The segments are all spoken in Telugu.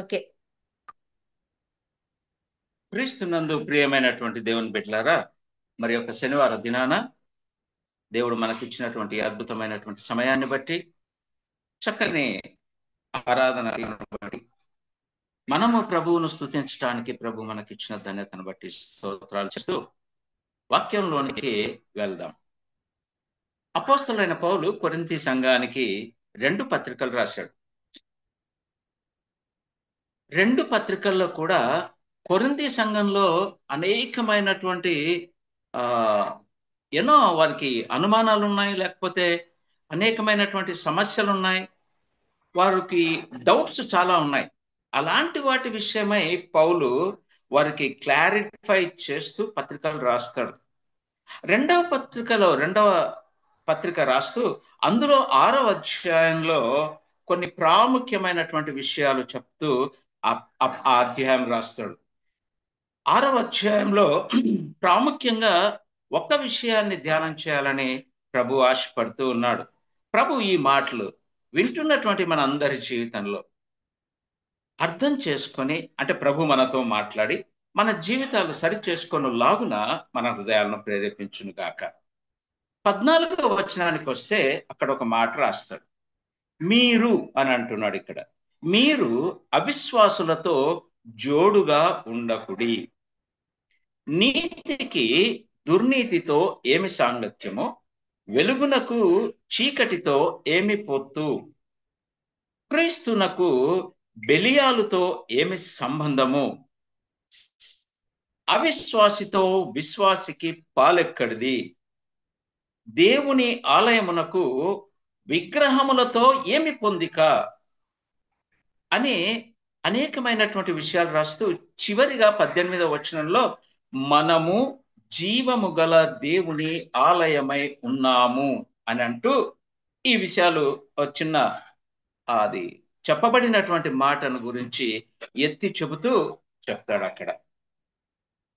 ఓకే. క్రీస్తునందు ప్రియమైనటువంటి దేవుని బిడ్డలారా, మరి యొక్క శనివారం దినాన దేవుడు మనకిచ్చినటువంటి అద్భుతమైనటువంటి సమయాన్ని బట్టి, చక్కని ఆరాధన బట్టి, మనము ప్రభువును స్తుతించడానికి ప్రభు మనకిచ్చిన ధన్యతను బట్టి స్తోత్రాలు చేస్తూ వాక్యంలోనికి వెళ్దాం. అపోస్తలుడైన పౌలు కొరింథీ సంఘానికి 2 పత్రికలు రాశాడు. 2 పత్రికల్లో కూడా కొరింథీ సంఘంలో అనేకమైనటువంటి ఆ ఎన్నో వారికి అనుమానాలు ఉన్నాయి, లేకపోతే అనేకమైనటువంటి సమస్యలు ఉన్నాయి, వారికి డౌట్స్ చాలా ఉన్నాయి. అలాంటి వాటి విషయమై పౌలు వారికి క్లారిఫై చేస్తూ పత్రికలు రాస్తాడు. రెండవ పత్రిక రాస్తూ అందులో 6వ అధ్యాయంలో కొన్ని ప్రాముఖ్యమైనటువంటి విషయాలు చెప్తూ ఆ అధ్యాయం రాస్తాడు. 6వ అధ్యాయంలో ప్రాముఖ్యంగా ఒక్క విషయాన్ని ధ్యానం చేయాలని ప్రభు ఆశపడుతూ ఉన్నాడు. ప్రభు ఈ మాటలు వింటున్నటువంటి మన అందరి జీవితంలో అర్థం చేసుకొని, అంటే ప్రభు మనతో మాట్లాడి మన జీవితాలు సరి చేసుకొని లాగున మన హృదయాలను ప్రేరేపించును గాక. 14వ వచనానికి వస్తే అక్కడ ఒక మాట రాస్తాడు. మీరు అని అంటున్నాడు. ఇక్కడ మీరు అవిశ్వాసులతో జోడుగా ఉండకుడి. నీతికి దుర్నీతితో ఏమి సాంగత్యమో, వెలుగునకు చీకటితో ఏమి పొత్తు, క్రీస్తునకు బెలియాలుతో ఏమి సంబంధము, అవిశ్వాసితో విశ్వాసికి పాలెక్కడిది, దేవుని ఆలయమునకు విగ్రహములతో ఏమి పొందిక అని అనేకమైనటువంటి విషయాలు రాస్తూ చివరిగా 18వ వచనంలో మనము జీవము గల దేవుని ఆలయమై ఉన్నాము అని అంటూ ఈ విషయాలు చిన్న అది చెప్పబడినటువంటి మాటను గురించి ఎత్తి చెబుతూ చెప్తాడు.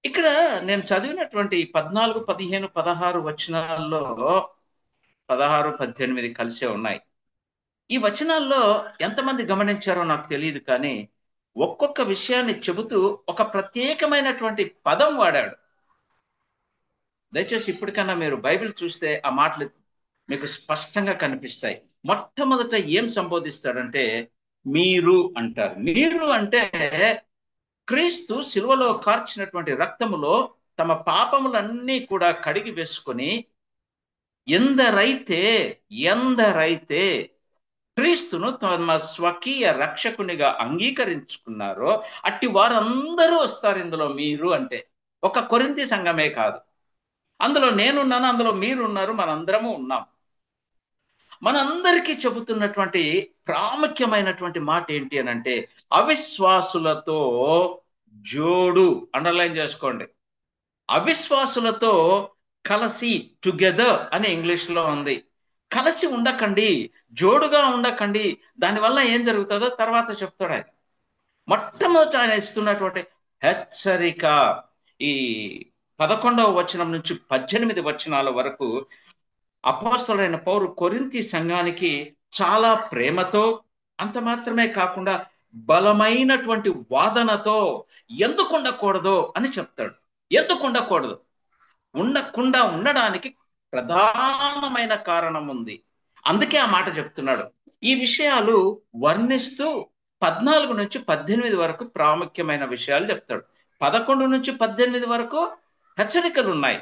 ఇక్కడ నేను చదివినటువంటి 14, 15, 16 వచనాల్లో 16, 18 కలిసే ఉన్నాయి. ఈ వచనాల్లో ఎంతమంది గమనించారో నాకు తెలియదు, కానీ ఒక్కొక్క విషయాన్ని చెబుతూ ఒక ప్రత్యేకమైనటువంటి పదం వాడాడు. దయచేసి ఇప్పటికన్నా మీరు బైబిల్ చూస్తే ఆ మాటలు మీకు స్పష్టంగా కనిపిస్తాయి. మొట్టమొదట ఏం సంబోధిస్తాడంటే మీరు అంటారు. మీరు అంటే క్రీస్తు శిలువలో కార్చినటువంటి రక్తములో తమ పాపములన్నీ కూడా కడిగి వేసుకొని ఎందరైతే క్రీస్తును తమ స్వకీయ రక్షకునిగా అంగీకరించుకున్నారో అట్టి వారందరూ వస్తారు ఇందులో. మీరు అంటే ఒక కొరింథీ సంఘమే కాదు, అందులో నేనున్నాను, అందులో మీరున్నారు, మనందరము ఉన్నాం. మనందరికీ చెబుతున్నటువంటి ప్రాముఖ్యమైనటువంటి మాట ఏంటి అని అంటే అవిశ్వాసులతో జోడు. అండర్లైన్ చేసుకోండి. అవిశ్వాసులతో కలిసి, టుగెదర్ అని ఇంగ్లీష్ లో ఉంది. కలిసి ఉండకండి, జోడుగా ఉండకండి. దానివల్ల ఏం జరుగుతుందో తర్వాత చెప్తాడు ఆయన. మొట్టమొదట ఆయన ఇస్తున్నటువంటి హెచ్చరిక ఈ 11వ వచనం నుంచి 18 వచనాల వరకు అపోస్తలుడైన పౌలు కొరింథీ సంఘానికి చాలా ప్రేమతో, అంత మాత్రమే కాకుండా బలమైనటువంటి వాదనతో ఎందుకు ఉండకూడదో అని చెప్తాడు. ఎందుకు ఉండకుండా ఉండడానికి ప్రధానమైన కారణం ఉంది. అందుకే ఆ మాట చెప్తున్నాడు. ఈ విషయాలు వర్ణిస్తూ 14 నుంచి 18 వరకు ప్రాముఖ్యమైన విషయాలు చెప్తాడు. 11 నుంచి 18 వరకు హెచ్చరికలు ఉన్నాయి.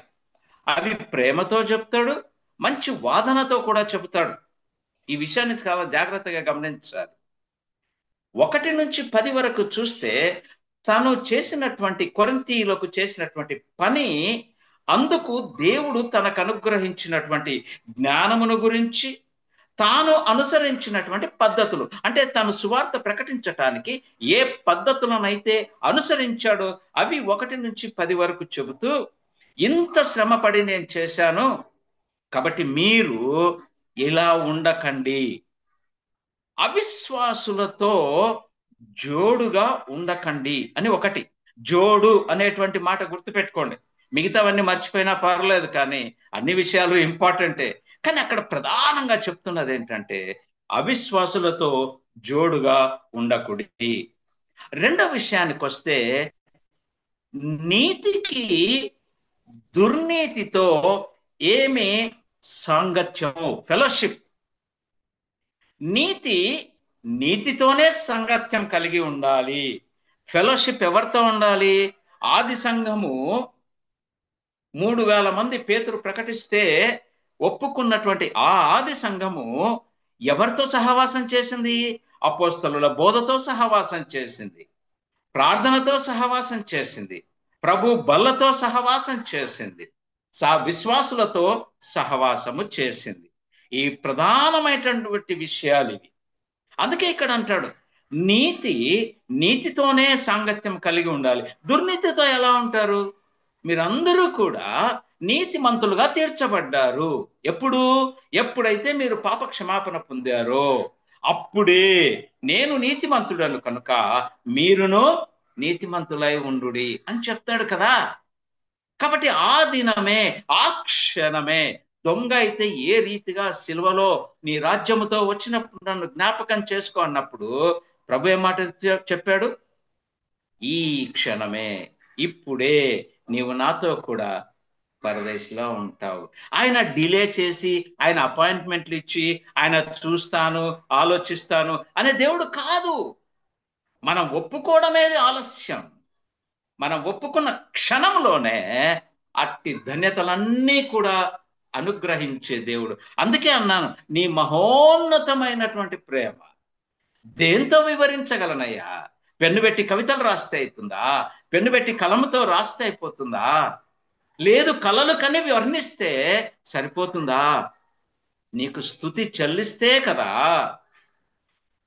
అవి ప్రేమతో చెప్తాడు, మంచి వాదనతో కూడా చెబుతాడు. ఈ విషయాన్ని చాలా జాగ్రత్తగా గమనించాలి. 1 నుంచి 10 వరకు చూస్తే తాను చేసినటువంటి కొరింథీయులకు చేసినటువంటి పని, అందుకు దేవుడు తనకు అనుగ్రహించినటువంటి జ్ఞానమును గురించి, తాను అనుసరించినటువంటి పద్ధతులు, అంటే తాను సువార్త ప్రకటించటానికి ఏ పద్ధతులనైతే అనుసరించాడో అవి 1 నుంచి 10 వరకు చెబుతూ, ఇంత శ్రమపడి నేను చేశాను కాబట్టి మీరు ఇలా ఉండకండి, అవిశ్వాసులతో జోడుగా ఉండకండి అని. ఒకటి, జోడు అనేటువంటి మాట గుర్తుపెట్టుకోండి. మిగతావన్నీ మర్చిపోయినా పర్లేదు, కానీ అన్ని విషయాలు ఇంపార్టెంటే. కానీ అక్కడ ప్రధానంగా చెప్తున్నది ఏంటంటే అవిశ్వాసులతో జోడుగా ఉండకుడి. రెండో విషయానికి వస్తే, నీతికి దుర్నీతితో ఏమి సాంగత్యము, ఫెలోషిప్. నీతి నీతితోనే సంగత్యం కలిగి ఉండాలి. ఫెలోషిప్ ఎవరితో ఉండాలి? ఆది సంఘము 3000 మంది పేతురు ప్రకటిస్తే ఒప్పుకున్నటువంటి ఆ ఆది సంఘము ఎవరితో సహవాసం చేసింది? అపోస్తలుల బోధతో సహవాసం చేసింది, ప్రార్థనతో సహవాసం చేసింది, ప్రభు బల్లతో సహవాసం చేసింది, విశ్వాసులతో సహవాసము చేసింది. ఈ ప్రధానమైనటువంటి విషయాలు ఇవి. అందుకే ఇక్కడ అంటాడు, నీతితోనే సాంగత్యం కలిగి ఉండాలి. దుర్నీతితో ఎలా ఉంటారు? మీరందరూ కూడా నీతిమంతులుగా తీర్చబడ్డారు. ఎప్పుడైతే మీరు పాప క్షమాపణ పొందారో అప్పుడే నేను నీతిమంతుడను కనుక మీరును నీతిమంతులై ఉండుడి అని చెప్తాడు కదా. కాబట్టి ఆ దినమే, ఆ క్షణమే, దొంగ అయితే ఏ రీతిగా సిలువలో నీ రాజ్యముతో వచ్చినప్పుడు నన్ను జ్ఞాపకం చేసుకో అన్నప్పుడు ప్రభు ఏ మాట చెప్పాడు? ఈ క్షణమే, ఇప్పుడే నీవు నాతో కూడా పరదేశంలో ఉంటావు. ఆయన డిలే చేసి, ఆయన అపాయింట్మెంట్లు ఇచ్చి, ఆయన చూస్తాను, ఆలోచిస్తాను అనే దేవుడు కాదు. మనం ఒప్పుకోవడమే ఆలస్యం. మనం ఒప్పుకున్న క్షణంలోనే అట్టి ధన్యతలన్నీ కూడా అనుగ్రహించే దేవుడు. అందుకే అన్నాను, నీ మహోన్నతమైనటువంటి ప్రేమ దేంతో వివరించగలనయ్యా? పెన్ను పెట్టి కవితలు రాస్తే అవుతుందా? పెన్ను పెట్టి కలముతో రాస్తే అయిపోతుందా? లేదు, కలలు కని వర్ణిస్తే సరిపోతుందా? నీకు స్తుతి చెల్లిస్తే కదా,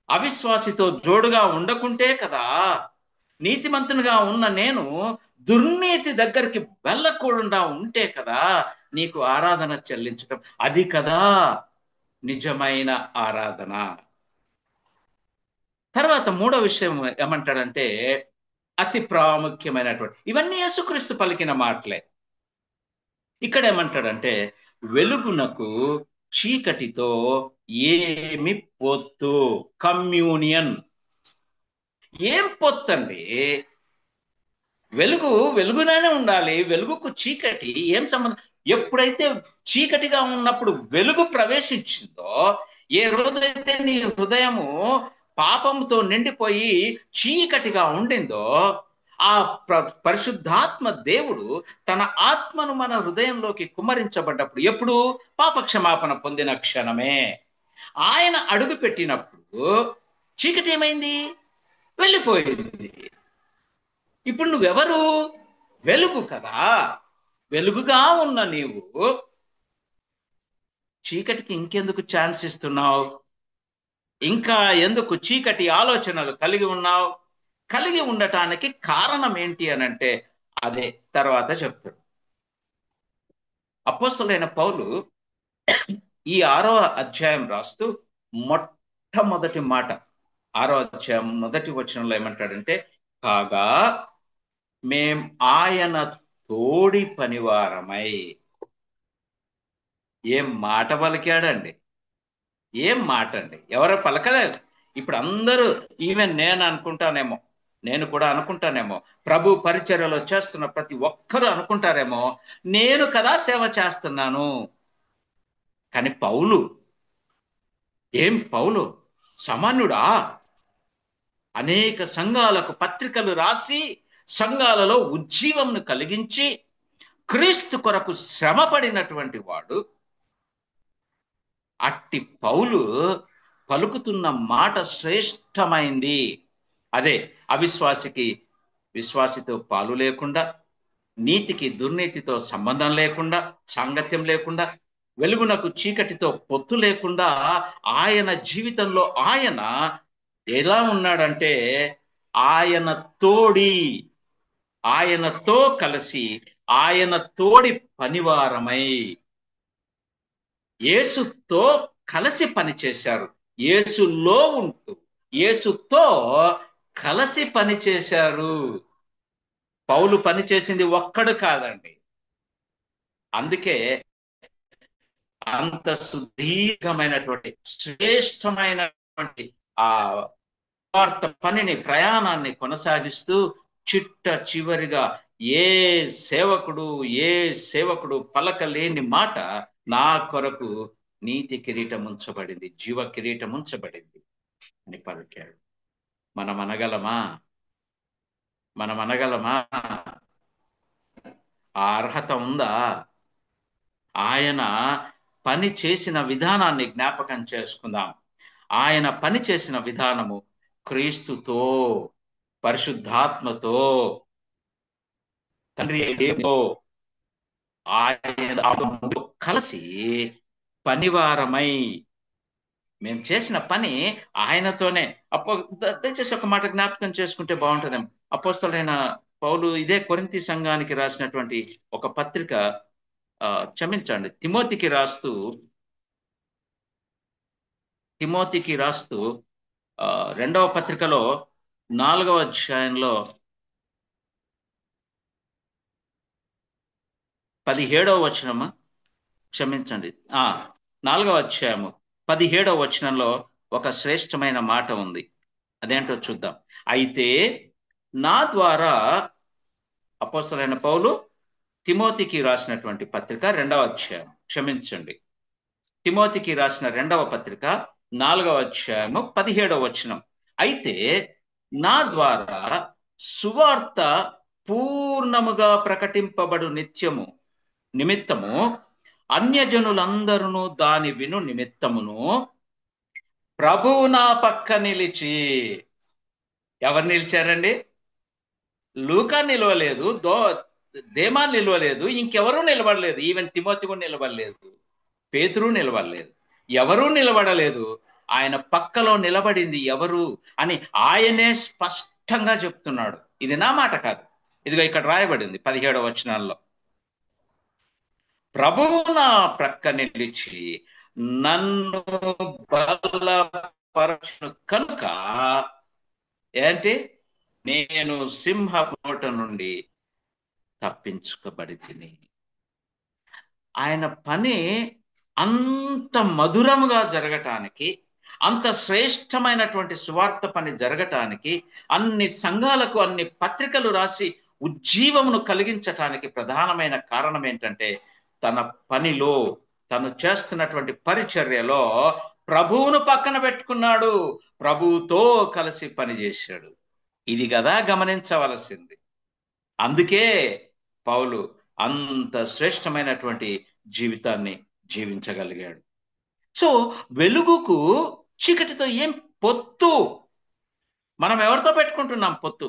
అవిశ్వాసితో జోడుగా ఉండకుంటే కదా, నీతిమంతునిగా ఉన్న నేను దుర్నీతి దగ్గరికి వెళ్ళకుండా ఉంటే కదా నీకు ఆరాధన చెల్లించడం. అది కదా నిజమైన ఆరాధన. తర్వాత మూడో విషయం ఏమంటాడంటే, అతి ప్రాముఖ్యమైనటువంటి, ఇవన్నీ యేసుక్రీస్తు పలికిన మాటలే. ఇక్కడ ఏమంటాడంటే, వెలుగునకు చీకటితో ఏమి పొత్తు? కమ్యూనియన్. ఏం పొత్తండి? వెలుగునే ఉండాలి. వెలుగుకు చీకటి ఏం సంబంధం? ఎప్పుడైతే చీకటిగా ఉన్నప్పుడు వెలుగు ప్రవేశించిందో, ఏ రోజైతే నీ హృదయము పాపంతో నిండిపోయి చీకటిగా ఉండిందో, ఆ పరిశుద్ధాత్మ దేవుడు తన ఆత్మను మన హృదయంలోకి కుమ్మరించబడ్డప్పుడు, ఎప్పుడు? పాప క్షమాపణ పొందిన క్షణమే. ఆయన అడుగు పెట్టినప్పుడు చీకటి ఏమైంది? వెళ్ళిపోయింది. ఇప్పుడు నువ్వెవరు? వెలుగు కదా. వెలుగుగా ఉన్న నీవు చీకటికి ఇంకెందుకు ఛాన్స్ ఇస్తున్నావు? ఇంకా ఎందుకు చీకటి ఆలోచనలు కలిగి ఉన్నావు? కలిగి ఉండటానికి కారణం ఏంటి అనంటే అదే తర్వాత చెప్తాడు. అపోస్తలుడైన పౌలు ఈ 6వ అధ్యాయం రాస్తూ మొట్టమొదటి మాట, 6వ అధ్యాయం మొదటి వచనంలో ఏమంటాడంటే, కాగా మేం ఆయన తోడి పనివారమై. ఏం మాట పలికాడండి! ఏం మాట అండి! ఎవరో పలకలేదు. ఇప్పుడు అందరూ, ఈవెన్ నేను కూడా అనుకుంటానేమో, ప్రభు పరిచర్యలో చేస్తున్న ప్రతి ఒక్కరూ అనుకుంటారేమో, నేను కదా సేవ చేస్తున్నాను. కానీ పౌలు సామాన్యుడా? అనేక సంఘాలకు పత్రికలు రాసి సంఘాలలో ఉజ్జీవంను కలిగించి క్రీస్తు కొరకు శ్రమ పడినటువంటి వాడు. అట్టి పౌలు పలుకుతున్న మాట శ్రేష్టమైంది. అదే, అవిశ్వాసికి విశ్వాసితో పాలు లేకుండా, నీతికి దుర్నీతితో సంబంధం లేకుండా, సాంగత్యం లేకుండా, వెలుగునకు చీకటితో పొత్తు లేకుండా ఆయన జీవితంలో ఆయన ఎలా ఉన్నాడంటే, ఆయనతో కలిసి ఆయన తోడి పనివారమై యేసుతో కలిసి పనిచేశారు. యేసులో ఉంటూ యేసుతో కలిసి పనిచేశారు. పౌలు పనిచేసింది ఒక్కడు కాదండి. అందుకే అంత సుదీర్ఘమైనటువంటి శ్రేష్టమైనటువంటి ఆ వార్త పనిని ప్రయాణాన్ని కొనసాగిస్తూ చిట్ట చివరిగా ఏ ఏ సేవకుడు పలకలేని మాట, నా కొరకు నీతి కిరీటం ఉంచబడింది, జీవ కిరీటం ఉంచబడింది అని పలికాడు. మనం అనగలమా? మనం అనగలమా? ఆ అర్హత ఉందా? ఆయన పని చేసిన విధానాన్ని జ్ఞాపకం చేసుకుందాం. ఆయన పని చేసిన విధానము క్రీస్తుతో, పరిశుద్ధాత్మతో, తండ్రి ఆయన కలిసి పనివారమై మేము చేసిన పని ఆయనతోనే. దయచేసి ఒక మాట జ్ఞాపకం చేసుకుంటే బాగుంటుంది. అపోస్తలుడైన పౌలు ఇదే కొరింథీ సంఘానికి రాసినటువంటి ఒక పత్రిక, క్షమించండి, తిమోతికి రాస్తూ రెండవ పత్రికలో 4వ అధ్యాయంలో 17వ వచనమా, క్షమించండి, 4వ అధ్యాయము 17వ వచనంలో ఒక శ్రేష్టమైన మాట ఉంది. అదేంటో చూద్దాం. అయితే నా ద్వారా, అపోస్తలుడైన పౌలు తిమోతికి రాసినటువంటి పత్రిక 2వ అధ్యాయం, క్షమించండి, తిమోతికి రాసిన 2వ పత్రిక 4వ అధ్యాయము 17వ వచనం. అయితే నా ద్వారా సువార్త పూర్ణముగా ప్రకటింపబడు నిమిత్తము అన్యజనులందరూ దాని విను నిమిత్తమును ప్రభువు నా పక్క నిలిచి. ఎవరు నిలిచారండి? లూకా నిలవలేదు, దేమా నిలవలేదు, ఇంకెవరూ నిలబడలేదు. ఈవెన్ తిమోతి కూడా నిలబడలేదు, పేతురు నిలబడలేదు, ఎవరూ నిలబడలేదు. ఆయన పక్కలో నిలబడింది ఎవరు అని ఆయనే స్పష్టంగా చెప్తున్నాడు. ఇది నా మాట కాదు, ఇదిగో ఇక్కడ రాయబడింది 17వ వచనాల్లో. ప్రభువు నా ప్రక్క నిలిచి నన్ను బలపరచును కనుక ఏంటి, నేను సింహపు నోట నుండి తప్పించుకోబడి తిని. ఆయన పని అంత మధురముగా జరగటానికి, అంత శ్రేష్టమైనటువంటి సువార్త పని జరగటానికి, అన్ని సంఘాలకు అన్ని పత్రికలు రాసి ఉజ్జీవమును కలిగించటానికి ప్రధానమైన కారణం ఏంటంటే, తన పనిలో, తను చేస్తున్నటువంటి పరిచర్యలో ప్రభువును పక్కన పెట్టుకున్నాడు, ప్రభువుతో కలిసి పనిచేశాడు. ఇది కదా గమనించవలసింది. అందుకే పౌలు అంత శ్రేష్టమైనటువంటి జీవితాన్ని జీవించగలిగాడు. సో వెలుగుకు చీకటితో ఏం పొత్తు? మనం ఎవరితో పెట్టుకుంటున్నాం పొత్తు?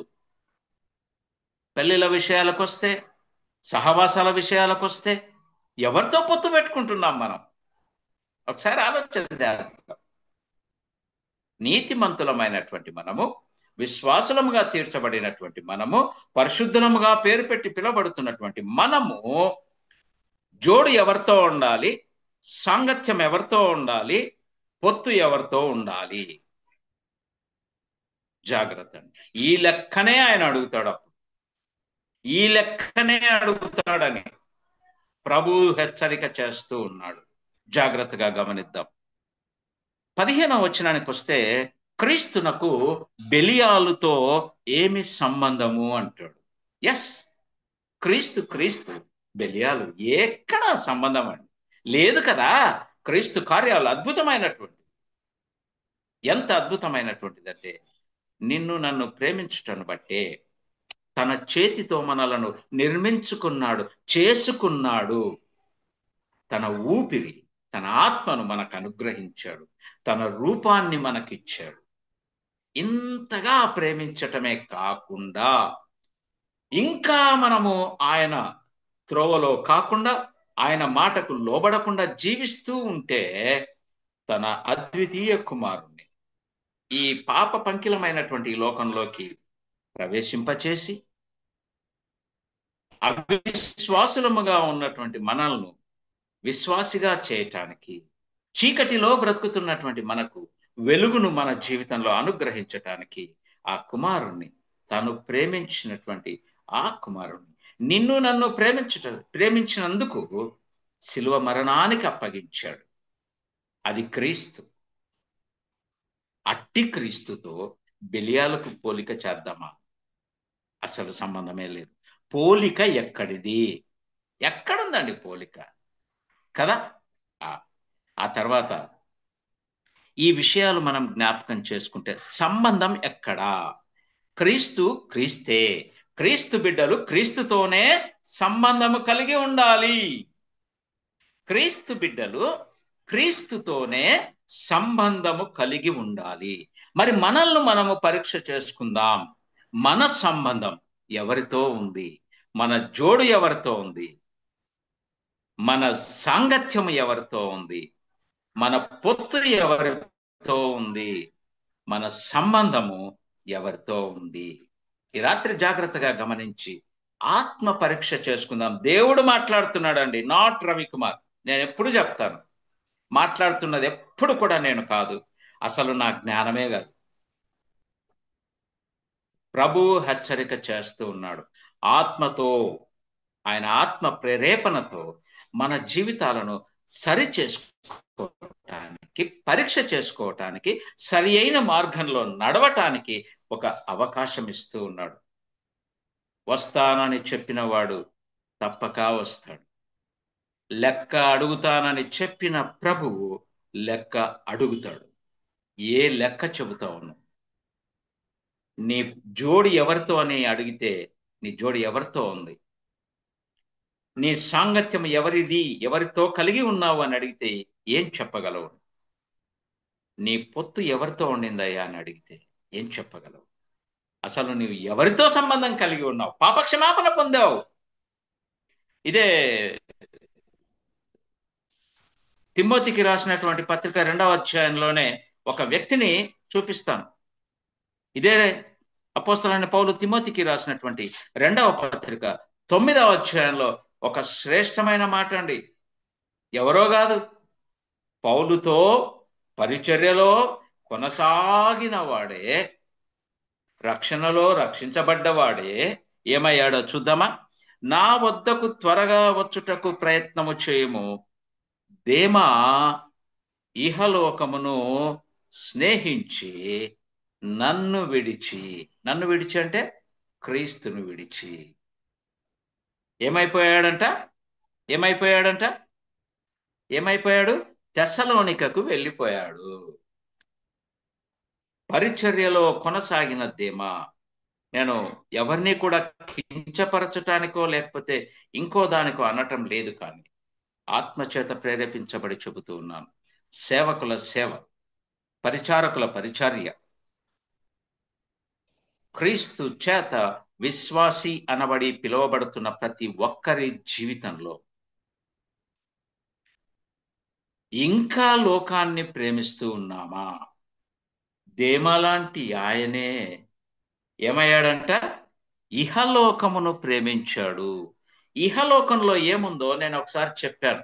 పెళ్లిళ్ళ విషయాలకు వస్తే, సహవాసాల విషయాలకు వస్తే ఎవరితో పొత్తు పెట్టుకుంటున్నాం మనం? ఒకసారి ఆలోచన చేద్దాం. నీతిమంతులమైనటువంటి మనము, విశ్వాసులముగా తీర్చబడినటువంటి మనము, పరిశుద్ధులముగా పేరు పెట్టి పిలువబడుతున్నటువంటి మనము జోడు ఎవరితో ఉండాలి? సాంగత్యం ఎవరితో ఉండాలి? పొత్తు ఎవరితో ఉండాలి? జాగ్రత్త. ఈ లెక్కనే ఆయన అడుగుతాడు. ఈ లెక్కనే అడుగుతాడని ప్రభు హెచ్చరిక చేస్తూ ఉన్నాడు. జాగ్రత్తగా గమనిద్దాం. 15వ వచనానికి వస్తే, క్రీస్తునకు బెలియాలుతో ఏమి సంబంధము అంటాడు. ఎస్, క్రీస్తు బెలియాలు ఎక్కడ సంబంధం అండి? లేదు కదా. క్రీస్తు కార్యాలు అద్భుతమైనటువంటి, ఎంత అద్భుతమైనటువంటిదంటే, నిన్ను నన్ను ప్రేమించుటను బట్టే తన చేతితో మనలను నిర్మించుకున్నాడు, చేసుకున్నాడు. తన ఊపిరి, తన ఆత్మను మనకు అనుగ్రహించాడు, తన రూపాన్ని మనకిచ్చాడు. ఇంతగా ప్రేమించటమే కాకుండా ఇంకా మనము ఆయన త్రోవలో కాకుండా, ఆయన మాటకు లోబడకుండా జీవిస్తూ ఉంటే తన అద్వితీయ కుమారుణ్ణి ఈ పాప పంకిలమైనటువంటి లోకంలోకి ప్రవేశింపచేసి అవిశ్వాసులముగా ఉన్నటువంటి మనల్ని విశ్వాసిగా చేయటానికి, చీకటిలో బ్రతుకుతున్నటువంటి మనకు వెలుగును మన జీవితంలో అనుగ్రహించటానికి ఆ కుమారుణ్ణి, తాను ప్రేమించినటువంటి ఆ కుమారుణ్ణి, నిన్ను నన్ను ప్రేమించినందుకు శిలువ మరణానికి అప్పగించాడు. అది క్రీస్తు. అట్టి క్రీస్తుతో బెలియాలకు పోలిక చేద్దామా? అసలు సంబంధమే లేదు. పోలిక ఎక్కడిది? ఎక్కడుందండి పోలిక? కదా. ఆ ఆ తర్వాత ఈ విషయాలు మనం జ్ఞాపకం చేసుకుంటే సంబంధం ఎక్కడా? క్రీస్తు క్రీస్తే. క్రీస్తు బిడ్డలు క్రీస్తుతోనే సంబంధము కలిగి ఉండాలి. క్రీస్తు బిడ్డలు క్రీస్తుతోనే సంబంధము కలిగి ఉండాలి. మరి మనల్ని మనము పరీక్ష చేసుకుందాం. మన సంబంధం ఎవరితో ఉంది? మన జోడు ఎవరితో ఉంది? మన సాంగత్యం ఎవరితో ఉంది? మన పొత్తు ఎవరితో ఉంది? మన సంబంధము ఎవరితో ఉంది? ఈ రాత్రి జాగ్రత్తగా గమనించి ఆత్మ పరీక్ష చేసుకుందాం. దేవుడు మాట్లాడుతున్నాడండి, నాట్ రవికుమార్. నేను ఎప్పుడు చెప్తాను, మాట్లాడుతున్నది ఎప్పుడు కూడా నేను కాదు, అసలు నా జ్ఞానమే కాదు. ప్రభు హెచ్చరిక చేస్తూ ఉన్నాడు. ఆత్మతో, ఆయన ఆత్మ ప్రేరేపణతో మన జీవితాలను సరి చేసుకోవటానికి, పరీక్ష చేసుకోవటానికి, సరి అయిన మార్గంలో నడవటానికి ఒక అవకాశం ఇస్తూ ఉన్నాడు. వస్తానని చెప్పిన వాడు తప్పక వస్తాడు. లెక్క అడుగుతానని చెప్పిన ప్రభువు లెక్క అడుగుతాడు. ఏ లెక్క చెబుతా ఉన్నావు? నీ జోడి ఎవరితో అని అడిగితే నీ జోడి ఎవరితో ఉంది? నీ సాంగత్యం ఎవరిది, ఎవరితో కలిగి ఉన్నావు అని అడిగితే ఏం చెప్పగలవు? నీ పొత్తు ఎవరితో ఉండిందయ్యా అని అడిగితే ఏం చెప్పగలవు? అసలు నీవు ఎవరితో సంబంధం కలిగి ఉన్నావు? పాపక్షమాపణ పొందావు. ఇదే తిమోతికి రాసినటువంటి పత్రిక 2వ అధ్యాయంలోనే ఒక వ్యక్తిని చూపిస్తాను. ఇదే అపోస్తలుడైన పౌలు తిమోతికి రాసినటువంటి 2వ పత్రిక 9వ అధ్యాయంలో ఒక శ్రేష్టమైన మాట అండి. ఎవరో కాదు, పౌలుతో పరిచర్యలో కొనసాగిన వాడే, రక్షణలో రక్షించబడ్డవాడే ఏమయ్యాడో చూద్దామా? నా వద్దకు త్వరగా వచ్చుటకు ప్రయత్నము చేయము. దేమా ఇహలోకమును స్నేహించి నన్ను విడిచి అంటే క్రీస్తును విడిచి ఏమైపోయాడంట? ఏమైపోయాడు? తెస్సలోనికకు వెళ్ళిపోయాడు. పరిచర్యలో కొనసాగిన దేమా. నేను ఎవరిని కూడా కించపరచటానికో లేకపోతే ఇంకో దానికో అనటం లేదు, కానీ ఆత్మచేత ప్రేరేపించబడి చెబుతూ ఉన్నాను. సేవకుల సేవ, పరిచారకుల పరిచర్య, క్రీస్తు చేత విశ్వాసి అనబడి పిలువబడుతున్న ప్రతి ఒక్కరి జీవితంలో ఇంకా లోకాన్ని ప్రేమిస్తూ ఉన్నామా? దేమా లాంటి ఆయనే ఏమయ్యాడంట? ఇహలోకమును ప్రేమించాడు. ఇహలోకంలో ఏముందో నేను ఒకసారి చెప్పాను.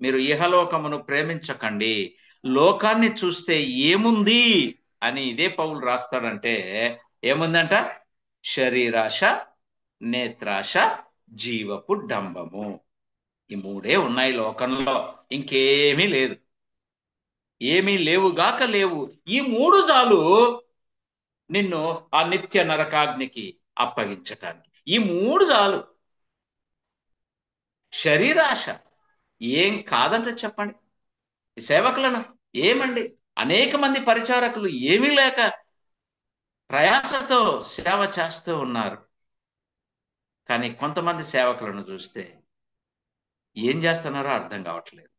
మీరు ఇహలోకమును ప్రేమించకండి, లోకాన్ని చూస్తే ఏముంది అని ఇదే పౌలు రాస్తాడంటే ఏముందంట? శరీరాశ, నేత్రాశ, జీవపు డంబము. ఈ మూడే ఉన్నాయి లోకంలో, ఇంకేమీ లేదు. ఏమీ లేవుగాక లేవు. ఈ మూడు చాలు నిన్ను ఆ నిత్య నరకాగ్నికి అప్పగించటానికి. ఈ మూడు చాలు. శరీరాశ ఏం కాదంటే చెప్పండి. ఈ సేవకులను ఏమండి, అనేక మంది పరిచారకులు ఏమీ లేక ప్రయాసతో సేవ చేస్తూ ఉన్నారు. కానీ కొంతమంది సేవకులను చూస్తే ఏం చేస్తున్నారో అర్థం కావట్లేదు.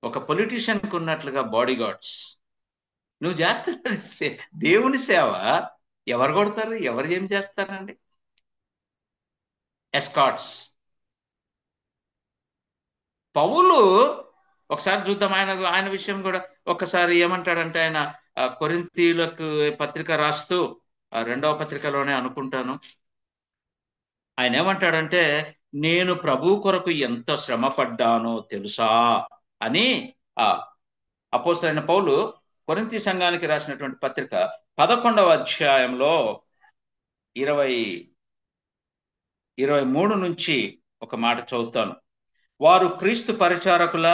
ఒక పొలిటీషియన్కి ఉన్నట్లుగా బాడీ గార్డ్స్. నువ్వు చేస్తున్నది దేవుని సేవ, ఎవరు కొడతారు, ఎవరు ఏం చేస్తారండి? ఎస్కాట్స్. పౌలు ఒకసారి చూద్దాం, ఆయన విషయం కూడా ఒకసారి ఏమంటాడంటే, ఆయన కొరింథీయులకు పత్రిక రాస్తూ 2వ పత్రికలోనే అనుకుంటాను, ఆయన ఏమంటాడంటే, నేను ప్రభు కొరకు ఎంత శ్రమ పడ్డానో తెలుసా అని అపోస్తలుడైన పౌలు కొరింథీ సంఘానికి రాసినటువంటి పత్రిక 11వ అధ్యాయంలో 23 నుంచి ఒక మాట చదువుతాను. వారు క్రీస్తు పరిచారకుల,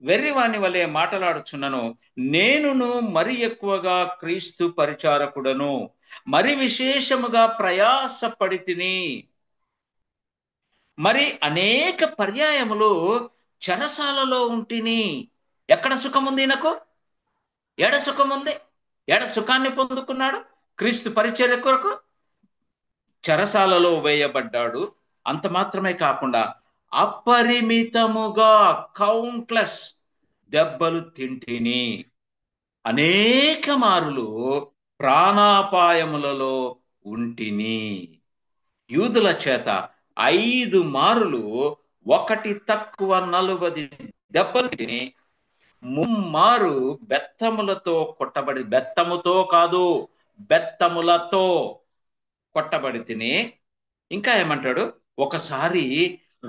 వెర్రివాని వలె మాటలాడుచున్నను. నేనును మరి ఎక్కువగా క్రీస్తు పరిచారకుడను, మరి విశేషముగా ప్రయాసపడి తిని, మరి అనేక పర్యాయములు చెరసాలలో ఉంటిని. ఎక్కడ సుఖముంది నాకు? ఎడ సుఖముంది? ఎడ సుఖాన్ని పొందుకున్నాడు? క్రీస్తు పరిచర్య కొరకు చెరసాలలో వేయబడ్డాడు. అంత మాత్రమే కాకుండా అపరిమితముగా కౌంట్లెస్ దెబ్బలు తింటిని. అనేక మారులు ప్రాణాపాయములలో ఉంటిని. యూదుల చేత 5 మారులు ఒకటి తక్కువ 40 దెబ్బలు తిని, ముమ్మారు బెత్తములతో కొట్టబడి, బెత్తముతో కాదు, బెత్తములతో కొట్టబడి తిని. ఇంకా ఏమంటాడు? ఒకసారి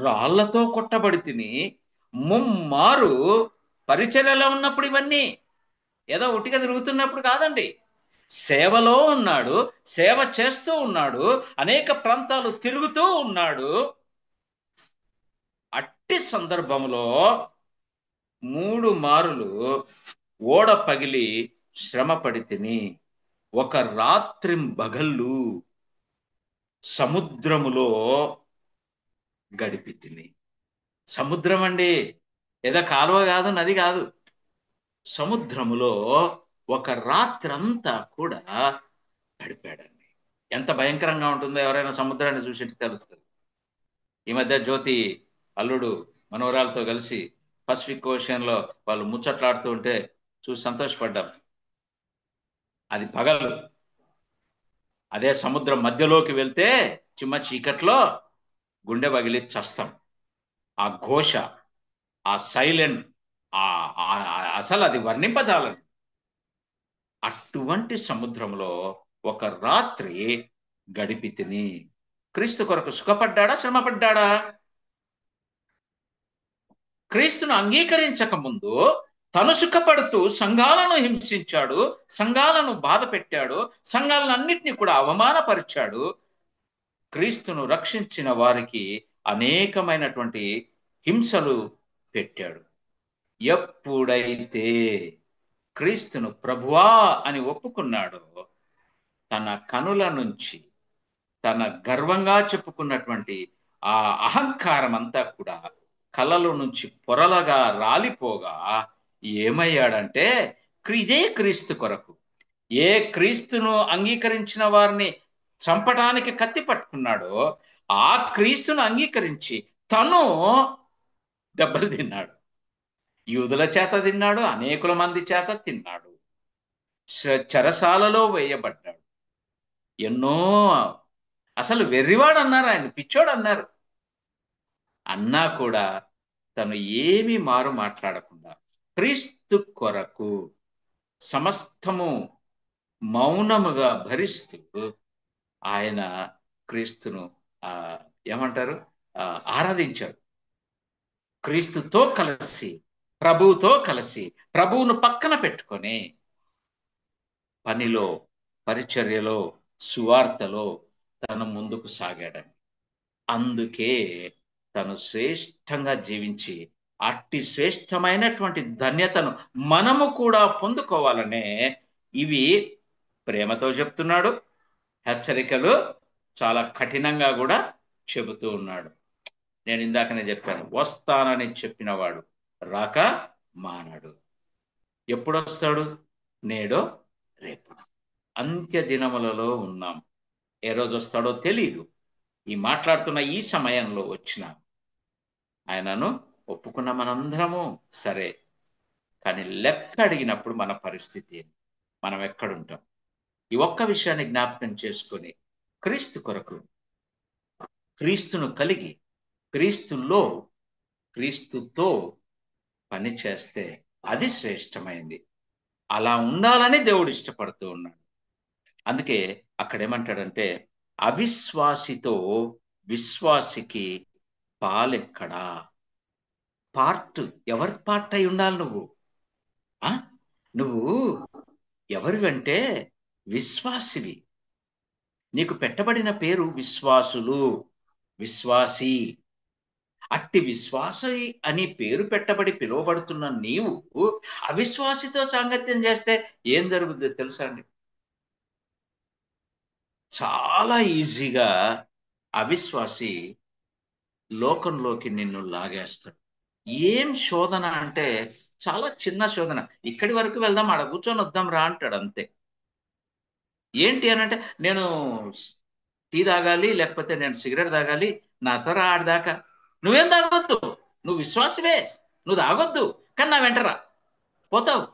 రాళ్లతో కొట్టబడి తిని, ముమ్మారు పరిచర్యలో ఉన్నప్పుడు. ఇవన్నీ ఏదో ఉట్టిగా తిరుగుతున్నప్పుడు కాదండి. సేవలో ఉన్నాడు, సేవ చేస్తూ ఉన్నాడు, అనేక ప్రాంతాలు తిరుగుతూ ఉన్నాడు. అట్టి సందర్భంలో 3 మారులు ఓడ పగిలి శ్రమ పడి తిని, ఒక రాత్రింబగళ్ళు సముద్రములో గడిపి తిని. సముద్రం అండి, ఏదో కాలువ కాదు, నది కాదు. సముద్రములో ఒక రాత్రంతా కూడా గడిపాడండి. ఎంత భయంకరంగా ఉంటుందో ఎవరైనా సముద్రాన్ని చూసి తెలుస్తుంది. ఈ మధ్య జ్యోతి అల్లుడు మనవరాలతో కలిసి పసిఫిక్ ఓషన్ లో వాళ్ళు ముచ్చట్లాడుతూ ఉంటే చూసి సంతోషపడ్డాం. అది పగలు. అదే సముద్రం మధ్యలోకి వెళ్తే చిమ్మ చీకట్లో గుండె పగిలి చస్తాం. ఆ ఘోష, ఆ సైలెంట్, అసలు అది వర్ణింపజాలని. అటువంటి సముద్రంలో ఒక రాత్రి గడిపి తిని. క్రీస్తు కొరకు సుఖపడ్డాడా, శ్రమపడ్డాడా? క్రీస్తును అంగీకరించక ముందు తను సుఖపడుతూ సంఘాలను హింసించాడు, సంఘాలను బాధ పెట్టాడు, సంఘాలను అన్నిటినీ కూడా అవమానపరిచాడు. క్రీస్తును రక్షించిన వారికి అనేకమైనటువంటి హింసలు పెట్టాడు. ఎప్పుడైతే క్రీస్తును ప్రభువా అని ఒప్పుకున్నాడో, తన కనుల నుంచి, తన గర్వంగా చెప్పుకున్నటువంటి ఆ అహంకారం అంతా కూడా కళ్ళలో నుంచి పొరలుగా రాలిపోగా ఏమయ్యాడంటే, ఇదే క్రీస్తు కొరకు, ఏ క్రీస్తును అంగీకరించిన వారిని చంపడానికి కత్తి పట్టుకున్నాడో, ఆ క్రీస్తును అంగీకరించి తను దెబ్బలు తిన్నాడు. యూదుల చేత తిన్నాడు, అనేకుల మంది చేత తిన్నాడు, చెరసాలలో వేయబడ్డాడు. ఎన్నో, అసలు వెర్రివాడు అన్నారు, ఆయన పిచ్చోడు అన్నారు. అన్నా కూడా తను ఏమీ మారు మాట్లాడకుండా క్రీస్తు కొరకు సమస్తము మౌనముగా భరిస్తూ ఆయన క్రీస్తును ఆ ఏమంటారు ఆరాధించాడు. క్రీస్తుతో కలిసి, ప్రభువుతో కలిసి, ప్రభువును పక్కన పెట్టుకొని పనిలో, పరిచర్యలో, సువార్తలో తను ముందుకు సాగాడని. అందుకే తను శ్రేష్టంగా జీవించి అట్టి శ్రేష్టమైనటువంటి ధన్యతను మనము కూడా పొందుకోవాలనే ఇవి ప్రేమతో చెప్తున్నాడు. హెచ్చరికలు చాలా కఠినంగా కూడా చెబుతూ ఉన్నాడు. నేను ఇందాకనే చెప్పాను, వస్తానని చెప్పినవాడు రాక మానడు. ఎప్పుడు వస్తాడు? నేడో రేపు. అంత్య దినములలో ఉన్నాం. ఏ రోజు వస్తాడో తెలీదు. ఈ మాట్లాడుతున్న ఈ సమయంలో వచ్చిన ఆయనను ఒప్పుకున్న మనందరము సరే, కానీ లెక్క అడిగినప్పుడు మన పరిస్థితి, మనం ఎక్కడుంటాం? ఈ ఒక్క విషయాన్ని జ్ఞాపకం చేసుకొని క్రీస్తు కొరకు, క్రీస్తును కలిగి, క్రీస్తులో, క్రీస్తుతో పని చేస్తే అది శ్రేష్టమైంది. అలా ఉండాలని దేవుడు ఇష్టపడుతూ ఉన్నాడు. అందుకే అక్కడ ఏమంటాడంటే, అవిశ్వాసితో విశ్వాసికి పాలెక్కడా? పార్ట్, ఎవరి పార్ట్ అయి ఉండాలి నువ్వు? నువ్వు ఎవరివంటే విశ్వాసివి. నీకు పెట్టబడిన పేరు విశ్వాసులు, విశ్వాసి. అట్టి విశ్వాసి అని పేరు పెట్టబడి పిలువబడుతున్న నీవు అవిశ్వాసితో సాంగత్యం చేస్తే ఏం జరుగుద్దో తెలుసా అండి? చాలా ఈజీగా అవిశ్వాసి లోకంలోకి నిన్ను లాగేస్తాడు. ఏం శోధన అంటే చాలా చిన్న శోధన. ఇక్కడి వరకు వెళ్దాం, ఆడ కూర్చొని వద్దాం రా అంటాడు అంతే. ఏంటి అని అంటే, నేను టీ తాగాలి, లేకపోతే నేను సిగరెట్ తాగాలి, నా త్వర ఆడదాకా. నువ్వేం తాగొద్దు, నువ్వు విశ్వాసవే, నువ్వు తాగొద్దు, కానీ నా వెంటరా, పోతావు.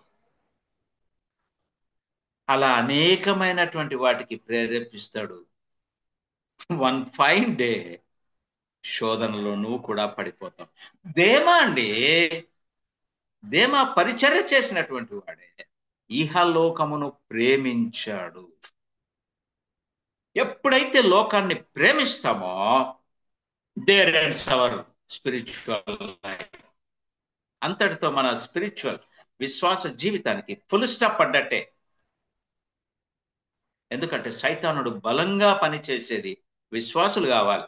అలా అనేకమైనటువంటి వాటికి ప్రేరేపిస్తాడు. వన్ ఫైన్ డే శోధనలో నువ్వు కూడా పడిపోతావు. దేమా అండి, దేమా పరిచర్య చేసినటువంటి వాడే ఇహలోకమును ప్రేమించాడు. ఎప్పుడైతే లోకాన్ని ప్రేమిస్తామో there ends our spiritual life. అంతటితో మన స్పిరిచువల్ విశ్వాస జీవితానికి ఫుల్ స్టాప్ పడ్డట్టే. ఎందుకంటే సైతానుడు బలంగా పనిచేసేది విశ్వాసులు కావాలి.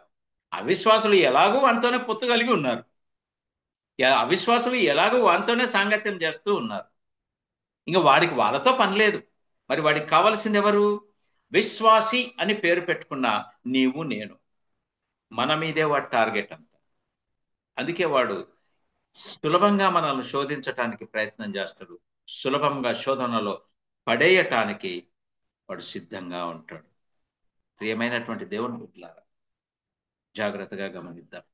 అవిశ్వాసులు ఎలాగో వానితోనే పొత్తు కలిగి ఉన్నారు, అవిశ్వాసులు ఎలాగో వానితోనే సాంగత్యం చేస్తూ ఉన్నారు. ఇంకా వాడికి వాళ్ళతో పని లేదు. మరి వాడికి కావాల్సింది ఎవరు? విశ్వాసి అని పేరు పెట్టుకున్న నీవు నేను. మన మీదే వాడి టార్గెట్ అంతా. అందుకే వాడు సులభంగా మనల్ని శోధించటానికి ప్రయత్నం చేస్తాడు. సులభంగా శోధనలో పడేయటానికి వాడు సిద్ధంగా ఉంటాడు. ప్రియమైనటువంటి దేవుని బిడ్డలారా, జాగ్రత్తగా గమనిద్దాం.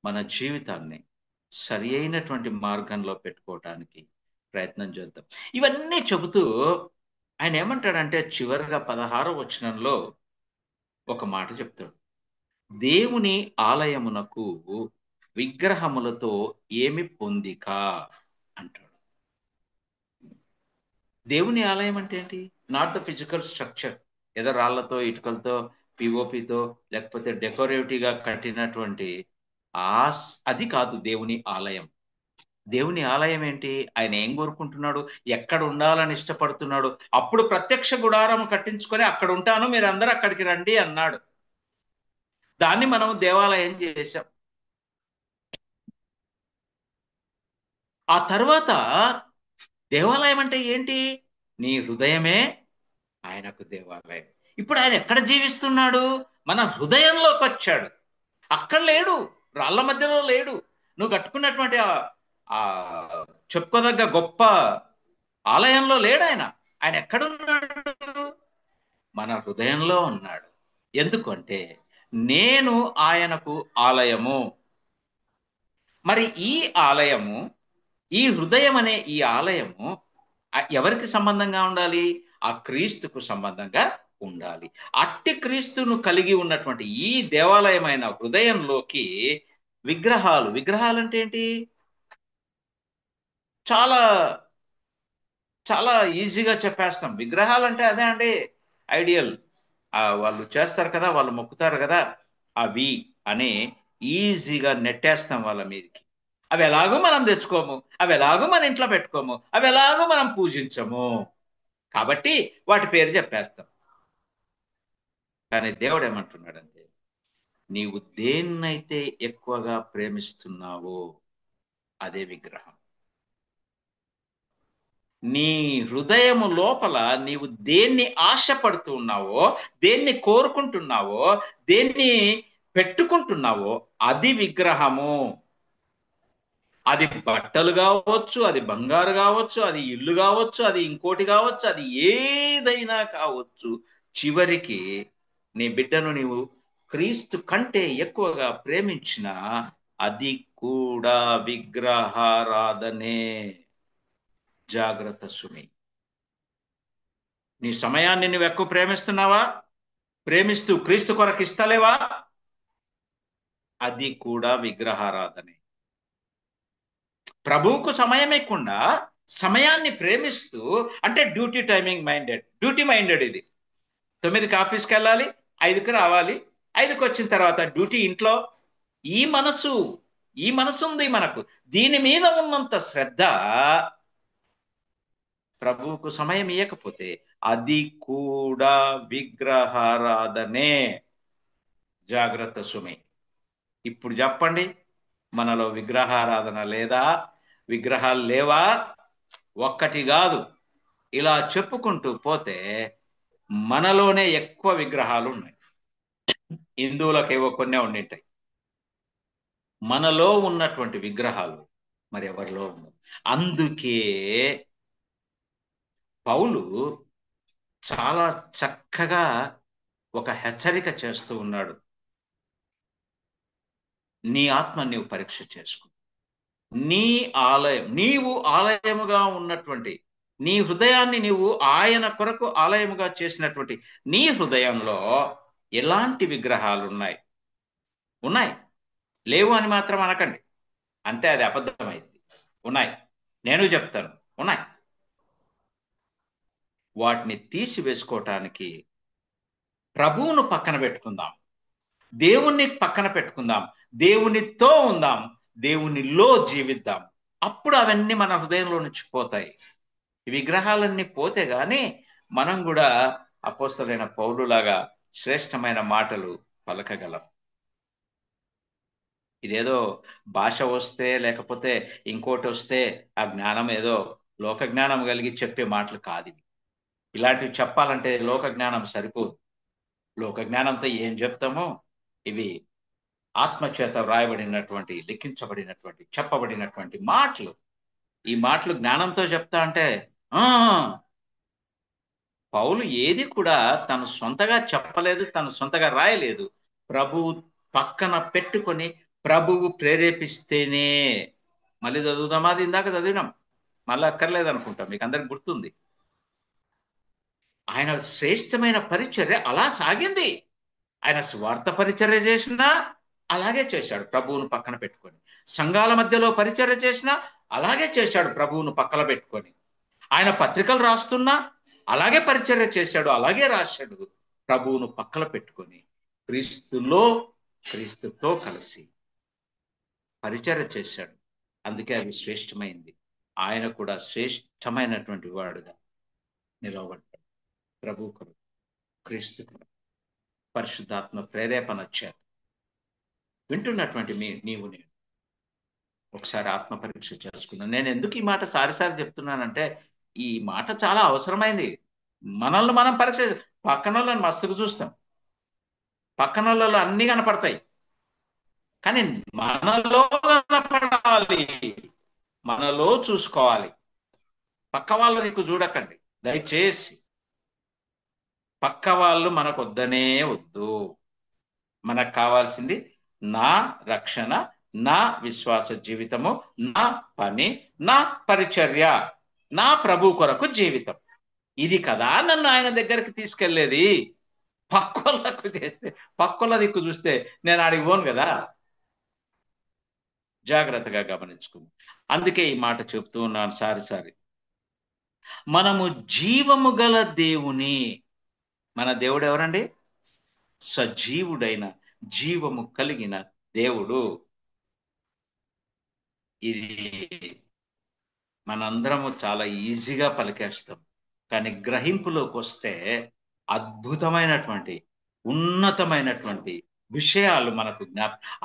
మన జీవితాన్ని సరి అయినటువంటి మార్గంలో పెట్టుకోవటానికి ప్రయత్నం చేద్దాం. ఇవన్నీ చెబుతూ ఆయన ఏమంటాడంటే చివరిగా 16వ వచనంలో ఒక మాట చెప్తాడు. దేవుని ఆలయమునకు విగ్రహములతో ఏమి పొందిక అంటాడు. దేవుని ఆలయం అంటే ఏంటి? నాట్ ద ఫిజికల్ స్ట్రక్చర్, ఏదో రాళ్లతో ఇటుకలతో పిఓపితో లేకపోతే డెకరేటివ్గా కట్టినటువంటి అది కాదు దేవుని ఆలయం. దేవుని ఆలయం ఏంటి? ఆయన ఏం కోరుకుంటున్నాడు? ఎక్కడ ఉండాలని ఇష్టపడుతున్నాడు? అప్పుడు ప్రత్యక్ష గుడారం కట్టించుకొని అక్కడ ఉంటాను, మీరు అందరూ అక్కడికి రండి అన్నాడు. దాన్ని మనం దేవాలయం చేశాం. ఆ తర్వాత దేవాలయం అంటే ఏంటి? నీ హృదయమే ఆయనకు దేవాలయం. ఇప్పుడు ఆయన ఎక్కడ జీవిస్తున్నాడు? మన హృదయంలోకి వచ్చాడు. అక్కడ లేడు, రాళ్ళ మధ్యలో లేడు. నువ్వు కట్టుకున్నటువంటి ఆ చెప్పుకోదగ్గ గొప్ప ఆలయంలో లేడు ఆయన. ఆయన ఎక్కడున్నాడు? మన హృదయంలో ఉన్నాడు. ఎందుకంటే నేను ఆయనకు ఆలయము. మరి ఈ ఆలయము, ఈ హృదయం అనే ఈ ఆలయము ఎవరికి సంబంధంగా ఉండాలి? ఆ క్రీస్తుకు సంబంధంగా ఉండాలి. అట్టి క్రీస్తును కలిగి ఉన్నటువంటి ఈ దేవాలయమైన హృదయంలోకి విగ్రహాలు అంటే ఏంటి? చాలా చాలా ఈజీగా చెప్పేస్తాం. విగ్రహాలు అంటే అదే అండి, ఐడియల్. వాళ్ళు చేస్తారు కదా, వాళ్ళు మొక్కుతారు కదా, అవి అని ఈజీగా నెట్టేస్తాం వాళ్ళ మీదకి. అవి ఎలాగో మనం తెచ్చుకోము, అవి ఎలాగో మన ఇంట్లో పెట్టుకోము, అవి ఎలాగో మనం పూజించము, కాబట్టి వాటి పేరు చెప్పేస్తాం. కానీ దేవుడు ఏమంటున్నాడంటే, నీవు దేన్నైతే ఎక్కువగా ప్రేమిస్తున్నావో అదే విగ్రహం. నీ హృదయము లోపల నీవు దేన్ని ఆశపడుతూ ఉన్నావో, దేన్ని కోరుకుంటున్నావో, దేన్ని పెట్టుకుంటున్నావో అది విగ్రహము. అది బట్టలు కావచ్చు, అది బంగారు కావచ్చు, అది ఇల్లు కావచ్చు, అది ఇంకోటి కావచ్చు, అది ఏదైనా కావచ్చు. చివరికి నీ బిడ్డను నీవు క్రీస్తు కంటే ఎక్కువగా ప్రేమించిన అది కూడా విగ్రహారాధనే. జాగ్రత్త సుమి. నీ సమయాన్ని నువ్వు ఎక్కువ ప్రేమిస్తున్నావా? ప్రేమిస్తూ క్రీస్తు కొరకు ఇస్తలేవా? అది కూడా విగ్రహారాధనే. ప్రభువుకు సమయం ఇవ్వకుండా సమయాన్ని ప్రేమిస్తూ, అంటే duty timing minded, duty minded. ఇది 9కి ఆఫీస్కి వెళ్ళాలి, 5కి రావాలి, 5కి వచ్చిన తర్వాత డ్యూటీ ఇంట్లో. ఈ మనసు ఉంది మనకు. దీని మీద ఉన్నంత శ్రద్ధ ప్రభువుకు సమయం ఇవ్వకపోతే అది కూడా విగ్రహారాధనే. జాగ్రత్త సుమి. ఇప్పుడు చెప్పండి, మనలో విగ్రహారాధన లేదా? విగ్రహాలు లేవా? ఒక్కటి కాదు, ఇలా చెప్పుకుంటూ పోతే మనలోనే ఎక్కువ విగ్రహాలు ఉన్నాయి. హిందువులకేవో కొన్నే ఉండింటాయి. మనలో ఉన్నటువంటి విగ్రహాలు మరి ఎవరిలో ఉండవు. అందుకే పౌలు చాలా చక్కగా ఒక హెచ్చరిక చేస్తూ ఉన్నాడు. నీ ఆత్మ నీవు పరీక్ష చేసుకో. నీ ఆలయం, నీవు ఆలయముగా ఉన్నటువంటి నీ హృదయాన్ని నీవు ఆయన కొరకు ఆలయముగా చేసినటువంటి నీ హృదయంలో ఎలాంటి విగ్రహాలు ఉన్నాయి? ఉన్నాయి. లేవు అని మాత్రం అనకండి, అంటే అది అబద్ధమైంది. ఉన్నాయి. నేను చెప్తాను, ఉన్నాయి. వాటిని తీసివేసుకోవటానికి ప్రభువును పక్కన పెట్టుకుందాం, దేవుణ్ణి పక్కన పెట్టుకుందాం, దేవునితో ఉందాం, దేవునిలో జీవిద్దాం. అప్పుడు అవన్నీ మన హృదయంలో నుంచి పోతాయి. ఈ విగ్రహాలన్నీ పోతే గాని మనం కూడా అపోస్తలైన పౌలులాగా శ్రేష్టమైన మాటలు పలకగలం. ఇదేదో భాష వస్తే లేకపోతే ఇంకోటి వస్తే ఆ జ్ఞానం ఏదో లోక జ్ఞానం కలిగి చెప్పే మాటలు కాదు. ఇలాంటివి చెప్పాలంటే లోక జ్ఞానం సరిపోదు. లోక జ్ఞానంతో ఏం చెప్తామో ఇవి ఆత్మచేత వ్రాయబడినటువంటి, లిఖించబడినటువంటి, చెప్పబడినటువంటి మాటలు. ఈ మాటలు జ్ఞానంతో చెప్తా అంటే ఆ పౌలు ఏది కూడా తను సొంతగా చెప్పలేదు, తను సొంతగా రాయలేదు. ప్రభువు పక్కన పెట్టుకొని ప్రభువు ప్రేరేపిస్తేనే. మళ్ళీ చదువుదామా? అది ఇందాక చదివినాం, మళ్ళీ అక్కర్లేదు అనుకుంటాం, మీకు అందరికి గుర్తుంది. ఆయన శ్రేష్టమైన పరిచర్య అలా సాగింది. ఆయన స్వార్థ పరిచర్య చేసినా అలాగే చేశాడు, ప్రభువును పక్కన పెట్టుకొని. సంఘాల మధ్యలో పరిచర్య చేసినా అలాగే చేశాడు, ప్రభువును పక్కన పెట్టుకొని. ఆయన పత్రికలు రాస్తున్నా అలాగే పరిచర్య చేశాడు, అలాగే రాశాడు, ప్రభువును పక్కన పెట్టుకొని. క్రీస్తులో, క్రీస్తుతో కలిసి పరిచర్య చేశాడు. అందుకే అది శ్రేష్టమైంది. ఆయన కూడా శ్రేష్టమైనటువంటి వాడుగా నిలవబడ్డాడు. ప్రభు కొరకు, క్రీస్తు కొరకు, పరిశుద్ధాత్మ ప్రేరేపణ చేత వింటున్నటువంటి నీవు నేను ఒకసారి ఆత్మ పరీక్ష చేసుకున్నాను. నేను ఎందుకు ఈ మాట సారిసారి చెప్తున్నానంటే ఈ మాట చాలా అవసరమైంది. మనల్ని మనం పరీక్ష, పక్కన వాళ్ళని మస్తుకు చూస్తాం, పక్కన వాళ్ళలో అన్ని కనపడతాయి, కానీ మనలో కనపడాలి, మనలో చూసుకోవాలి. పక్క వాళ్ళ దిక్కు చూడకండి దయచేసి. పక్క వాళ్ళు మనకు వద్దనే వద్దు. మనకు కావాల్సింది నా రక్షణ, నా విశ్వాస జీవితము, నా పని, నా పరిచర్య, నా ప్రభు కొరకు జీవితం. ఇది కదా నన్ను ఆయన దగ్గరికి తీసుకెళ్లేది. పక్కోళ్ళకు చేస్తే, పక్కోళ్ళ దిక్కు చూస్తే నేను ఆడికి పోను కదా. జాగ్రత్తగా గమనించుకుంది. అందుకే ఈ మాట చెప్తూ ఉన్నాను సారి. మనము జీవము గల దేవుని, మన దేవుడు ఎవరండి? సజీవుడైన, జీవము కలిగిన దేవుడు. ఇది మనందరము చాలా ఈజీగా పలికేస్తాం, కానీ గ్రహింపులోకి వస్తే అద్భుతమైనటువంటి, ఉన్నతమైనటువంటి విషయాలు మనకు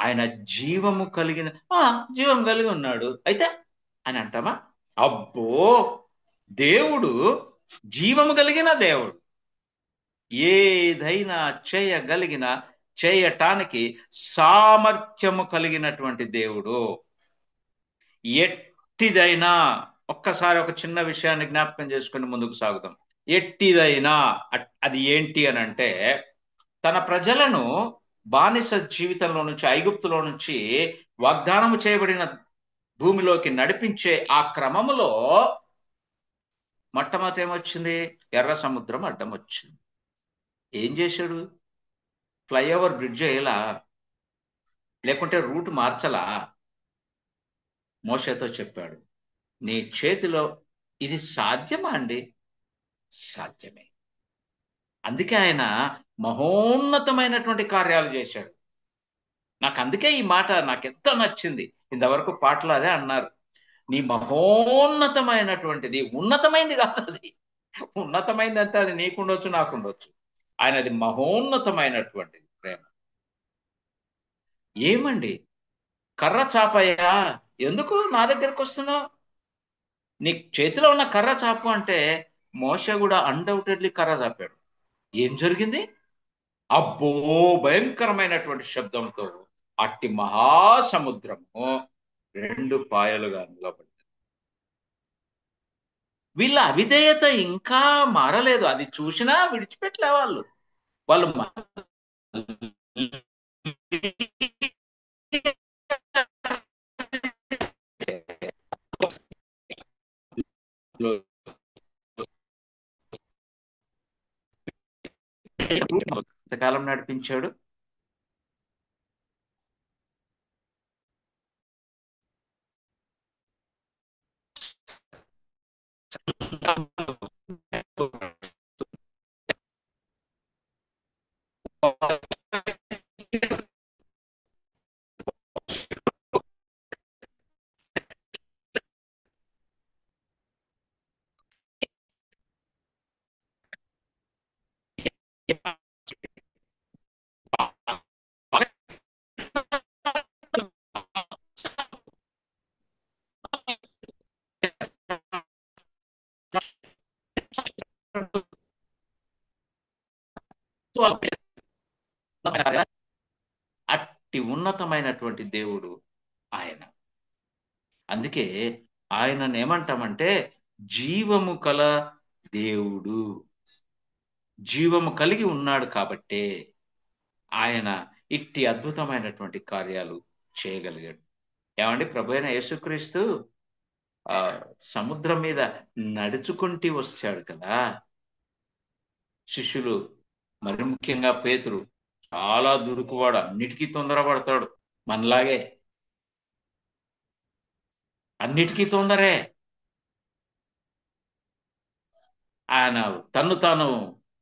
ఆయన జీవము కలిగిన, జీవం కలిగి ఉన్నాడు అయితే అని అంటామా? అబ్బో, దేవుడు జీవము కలిగిన దేవుడు, ఏదైనా చేయగలిగిన, చేయటానికి సామర్థ్యము కలిగినటువంటి దేవుడు. ఎట్టిదైనా, ఒక్కసారి ఒక చిన్న విషయాన్ని జ్ఞాపకం చేసుకుని ముందుకు సాగుతాం. ఎట్టిదైనా అది ఏంటి అని అంటే, తన ప్రజలను బానిస జీవితంలో నుంచి, ఐగుప్తులో నుంచి వాగ్దానము చేయబడిన భూమిలోకి నడిపించే ఆ క్రమములో మొట్టమొదటి ఏమొచ్చింది? ఎర్ర సముద్రం అడ్డం వచ్చింది. ఏం చేశాడు? ఫ్లైఓవర్ బ్రిడ్జ్ అయ్యేలా, లేకుంటే రూట్ మార్చలా? మోషేతో చెప్పాడు, నీ చేతిలో ఇది సాధ్యమా అండి? సాధ్యమే. అందుకే ఆయన మహోన్నతమైనటువంటి కార్యాలు చేశాడు. నాకు అందుకే ఈ మాట నాకు ఎంతో నచ్చింది. ఇంతవరకు పాటలు అదే అన్నారు, నీ మహోన్నతమైనటువంటిది. ఉన్నతమైంది కాదు అది, ఉన్నతమైంది అంతే, అది నీకుండొచ్చు, నాకుండొచ్చు. ఆయనది మహోన్నతమైనటువంటిది ప్రేమ. ఏమండి కర్ర చాపయ్యా, ఎందుకు నా దగ్గరకు వస్తున్నావు? నీ చేతిలో ఉన్న కర్ర చాపు అంటే మోషే కూడా అన్డౌటెడ్లీ కర్ర చాపాడు. ఏం జరిగింది? అబ్బో, భయంకరమైనటువంటి శబ్దంతో అట్టి మహాసముద్రము రెండు పాయలుగా నిలబడింది. వీళ్ళ అవిధేయత ఇంకా మారలేదు. అది చూసినా విడిచిపెట్టలే వాళ్ళు. వాళ్ళు ఎంతకాలం నడిపించాడు? అట్టి ఉన్నతమైనటువంటి దేవుడు ఆయన. అందుకే ఆయనను ఏమంటామంటే జీవము కల దేవుడు. జీవము కలిగి ఉన్నాడు కాబట్టే ఆయన ఇట్టి అద్భుతమైనటువంటి కార్యాలు చేయగలిగాడు. ఏమండి, ప్రభు అయిన యేసుక్రీస్తు ఆ సముద్రం మీద నడుచుకుంటూ వచ్చాడు కదా. శిష్యులు, మరి ముఖ్యంగా పేతురు, చాలా దుడుకువాడు, అన్నిటికీ తొందరపడతాడు. మనలాగే అన్నిటికీ తొందరే. ఆయన తన్ను తాను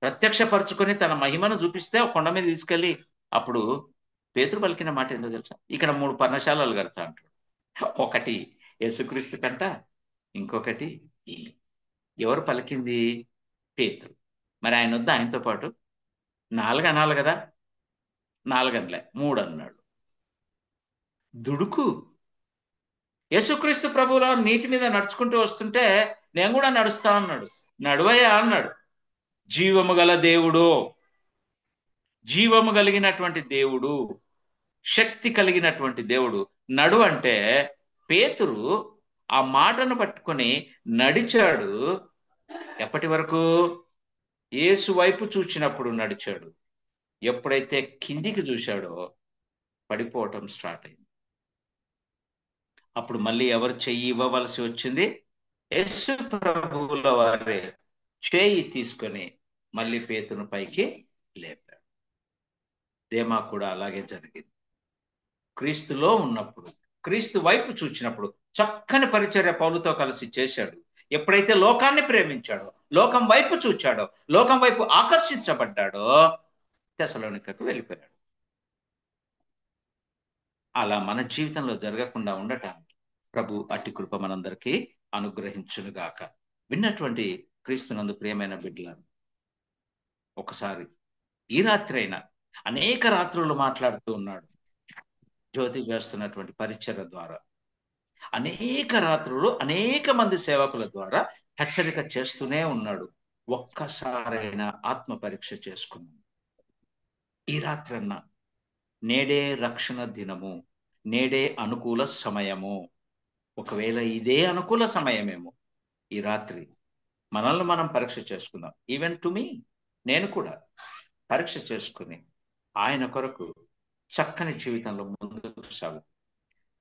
ప్రత్యక్షపరుచుకొని తన మహిమను చూపిస్తే ఒక కొండ మీద తీసుకెళ్ళి, అప్పుడు పేతురు పలికిన మాట ఏందో తెలుసా? ఇక్కడ మూడు పర్ణశాలలు కడతా అంటాడు. ఒకటి యేసుక్రీస్తు కంట, ఇంకొకటి ఈయన. ఎవరు పలికింది? పేతురు. మరి ఆయన వద్ద ఆయనతో పాటు నాలుగు అనాలి కదా. నాలుగనలే, మూడు అన్నాడు. దుడుకు. యేసుక్రీస్తు ప్రభువులో నీటి మీద నడుచుకుంటూ వస్తుంటే నేను కూడా నడుస్తా అన్నాడు. నడువయ్యా అన్నాడు. జీవము గల దేవుడు, జీవము కలిగినటువంటి దేవుడు, శక్తి కలిగినటువంటి దేవుడు నడు అంటే పేతురు ఆ మాటను పట్టుకొని నడిచాడు. ఎప్పటి వరకు? యేసు వైపు చూచినప్పుడు నడిచాడు. ఎప్పుడైతే కిందికి చూశాడో పడిపోవటం స్టార్ట్ అయింది. అప్పుడు మళ్ళీ ఎవరు చెయ్యి ఇవ్వవలసి వచ్చింది? యేసు ప్రభువుల వారే చేయి తీసుకొని మళ్ళీ పేతును పైకి లేపాడు. దేమా కూడా అలాగే జరిగింది. క్రీస్తులో ఉన్నప్పుడు, క్రీస్తు వైపు చూచినప్పుడు చక్కని పరిచర్య పౌలుతో కలిసి చేశాడు. ఎప్పుడైతే లోకాన్ని ప్రేమించాడో, లోకం వైపు చూచాడో, లోకం వైపు ఆకర్షించబడ్డాడో తెసలోనికకు వెళ్ళిపోయాడు. అలా మన జీవితంలో జరగకుండా ఉండటానికి ప్రభు అట్టి కృప మనందరికీ అనుగ్రహించునుగాక. విన్నటువంటి క్రీస్తునందు ప్రియమైన బిడ్డలను, ఒకసారి ఈ రాత్రి అయినా, అనేక రాత్రులు మాట్లాడుతూ ఉన్నాడు జ్యోతి చేస్తున్నటువంటి పరిచర్య ద్వారా, అనేక రాత్రులు అనేక మంది సేవకుల ద్వారా హెచ్చరిక చేస్తూనే ఉన్నాడు. ఒక్కసారైనా ఆత్మ పరీక్ష చేసుకున్నాం. ఈ రాత్రన్నా, నేడే రక్షణ దినము, నేడే అనుకూల సమయము. ఒకవేళ ఇదే అనుకూల సమయమేమో, ఈ రాత్రి మనల్ని మనం పరీక్ష చేసుకుందాం. ఈవెన్ టు మీ, నేను కూడా పరీక్ష చేసుకుని ఆయన కొరకు చక్కని జీవితంలో ముందుకు సాగు.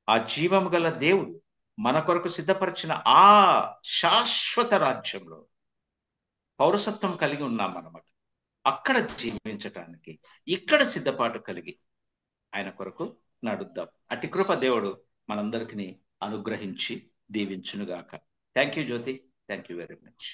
ఆ జీవము గల దేవుడు మన కొరకు సిద్ధపరిచిన ఆ శాశ్వత రాజ్యంలో పౌరసత్వం కలిగి ఉన్నాం అన్నమాట. అక్కడ జీవించటానికి ఇక్కడ సిద్ధపాటు కలిగి ఆయన కొరకు నడుద్దాం. అతి కృప దేవుడు మనందరికీ అనుగ్రహించి దీవించునుగాక. Thank you Jyoti, thank you very much.